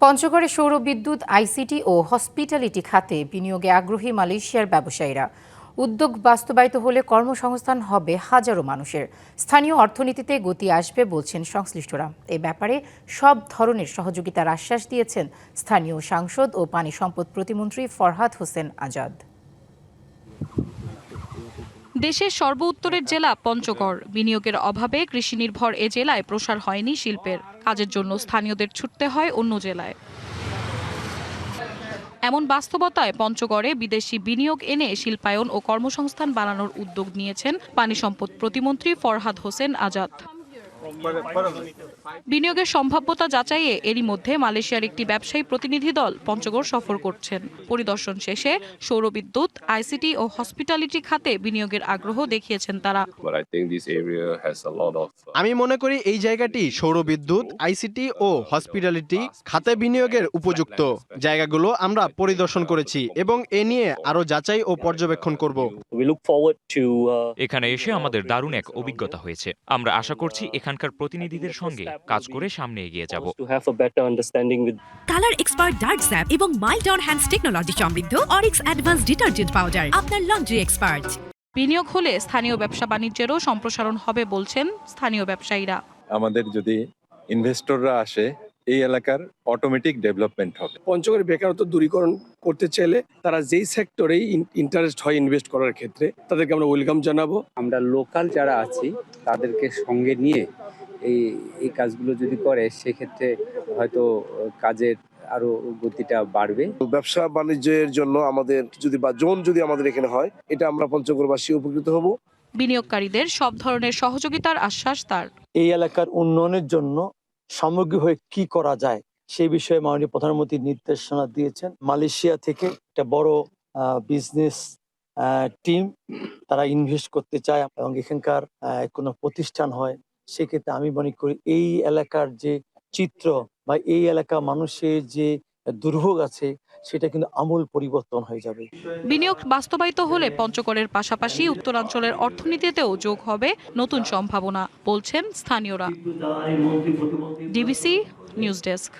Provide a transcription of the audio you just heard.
পঞ্চগড়ে সৌর বিদ্যুৎ, আইসিটি ও হসপিটালিটি খাতে বিনিয়োগে আগ্রহী মালয়েশিয়ার ব্যবসায়ীরা। উদ্যোগ বাস্তবায়িত হলে কর্মসংস্থান হবে হাজারো মানুষের। স্থানীয় অর্থনীতিতে গতি আসবে বলছেন সংশ্লিষ্টরা। এ ব্যাপারে সব ধরনের সহযোগিতার আশ্বাস দিয়েছেন স্থানীয় সাংসদ ও পানি সম্পদ প্রতিমন্ত্রী ফরহাদ হোসেন আজাদ। দেশের সর্ব উত্তরের জেলা পঞ্চগড়। বিনিয়োগের অভাবে কৃষি নির্ভর এ জেলায় প্রসার হয়নি শিল্পের। কাজের জন্য স্থানীয়দের ছুটতে হয় অন্য জেলায়। এমন বাস্তবতায় পঞ্চগড়ে বিদেশি বিনিয়োগ এনে শিল্পায়ন ও কর্মসংস্থান বাড়ানোর উদ্যোগ নিয়েছেন পানি সম্পদ প্রতিমন্ত্রী ফরহাদ হোসেন আজাদ। বিনিয়োগের সম্ভাব্যতা যাচাইয়ে এরই মধ্যে মালয়েশিয়ার একটি ব্যবসায়ী প্রতিনিধি দল পঞ্চগড় সফর করছেন। পরিদর্শন শেষে সৌরবিদ্যুৎ, আইসিটি ও হসপিটালিটি খাতে বিনিয়োগের আগ্রহ দেখিয়েছেন তারা। আমি মনে করি এই জায়গাটি সৌরবিদ্যুৎ, আইসিটি ও হসপিটালিটি খাতে বিনিয়োগের উপযুক্ত। জায়গাগুলো আমরা পরিদর্শন করেছি এবং এ নিয়ে আরো যাচাই ও পর্যবেক্ষণ করব। এখানে এসে আমাদের দারুণ এক অভিজ্ঞতা হয়েছে। আমরা আশা করছি এখানকার প্রতিনিধিদের সঙ্গে কাজ করে সামনে এগিয়ে যাব। কালার এক্সপার্ট ডার্ক স্যাপ এবং মাইল্ড অন হ্যান্ডস টেকনোলজি সমৃদ্ধ অরিক্স অ্যাডভান্স ডিটারজেন্ট পাউডার আপনার লন্ড্রি এক্সপার্ট। বিনিয়োগ হলে স্থানীয় ব্যবসা বাণিজ্যেরও সম্প্রসারণ হবে বলছেন স্থানীয় ব্যবসায়ীরা। আমাদের যদি ইনভেস্টররা আসে, এই এলাকার অটোমেটিক ডেভেলপমেন্ট হবে। পঞ্চগড়ের বেকারত্ব দূরীকরণ করতে চাইলে তারা যেই সেক্টরেই ইন্টারেস্ট হয় ইনভেস্ট করার ক্ষেত্রে তাদেরকে আমরা ওয়েলকাম জানাবো। আমরা লোকাল যারা আছি তাদেরকে সঙ্গে নিয়ে এই কাজগুলো যদি করে সেক্ষেত্রে হয়তো কাজের আরো গতিটা বাড়বে। ব্যবসা বাণিজ্যের জন্য আমাদের জোন যদি আমাদের এখানে হয়, এটা আমরা পঞ্চগড়বাসী উপকৃত হব। বিনিয়োগকারীদের সব ধরনের সহযোগিতার আশ্বাস তার। এই এলাকার উন্নয়নের জন্য সামগ্রিক হয়ে কি করা যায় সেই বিষয়ে মাননীয় প্রধানমন্ত্রী নির্দেশনা দিয়েছেন। মালয়েশিয়া থেকে একটা বড় বিজনেস টিম তারা ইনভেস্ট করতে চায় এবং এখানকার কোনো প্রতিষ্ঠান হয়, সেক্ষেত্রে আমি মনে করি এই এলাকার যে চিত্র বা এই এলাকা মানুষের যে দুর্ভোগ আছে সেটা কিন্তু আমূল পরিবর্তন হয়ে যাবে। বিনিয়োগ বাস্তবায়িত হলে পঞ্চগড়ের পাশাপাশি উত্তরাঞ্চলের অর্থনীতিতেও যোগ হবে নতুন সম্ভাবনা বলছেন স্থানীয়রা। DBC news desk.